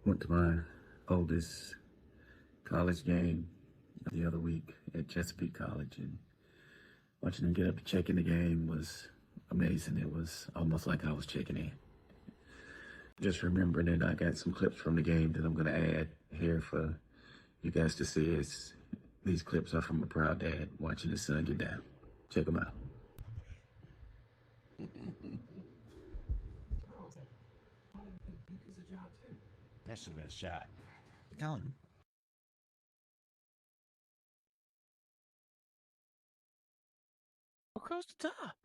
Went to my oldest college game the other week at Chesapeake College, and watching them get up to check in the game was amazing. It was almost like I was checking in. Just remembering it, I got some clips from the game that I'm going to add here for you guys to see. These clips are from a proud dad watching his son get down. Check them out. That's the best shot. Colin. Across the top.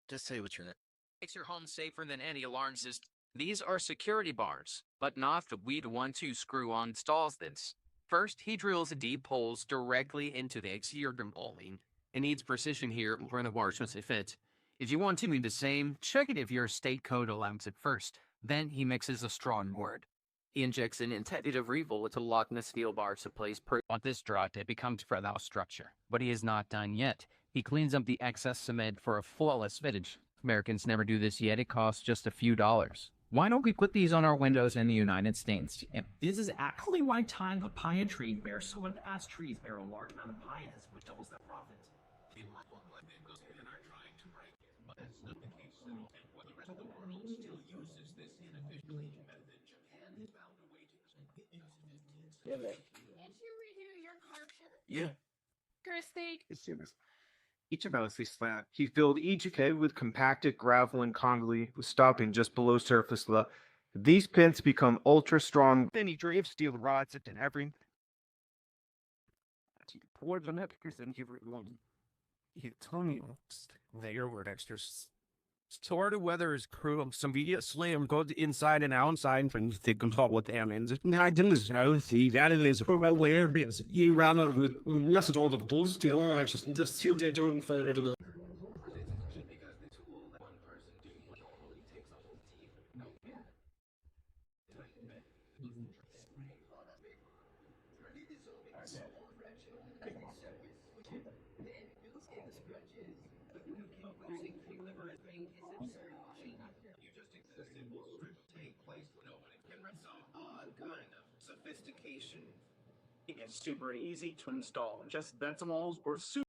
Just say what's your name. Makes your home safer than any alarm system. These are security bars, but not the weed 1-2 screw-on installs this. First, he drills deep holes directly into the exterior bowling. It needs precision here for the bars to fit. If you want to be the same, check it if your state code allows it first. Then he mixes a strong word. He injects an intended revolt to lock the steel bars to place on this draught. It becomes without structure. But he is not done yet. He cleans up the excess cement for a flawless finish. Americans never do this yet. It costs just a few dollars. Why don't we put these on our windows in the United States? And this is actually why time a pine tree bears so an ash trees bear a large amount of pines, which doubles their profit. Yeah. Kirsty. Each of us is flat. He filled each cave with compacted gravel and concrete, with stopping just below surface level. These pits become ultra strong. Then he drapes steel rods and everything. You tell me there were extras. Sort of weather is cruel. Some media slam goes inside and outside and they can talk with them. And I didn't know see that it is for where because you ran out with rest all the bulls still. I just feel they're doing for it. Sophistication. It's super easy to install. Just decimals or super.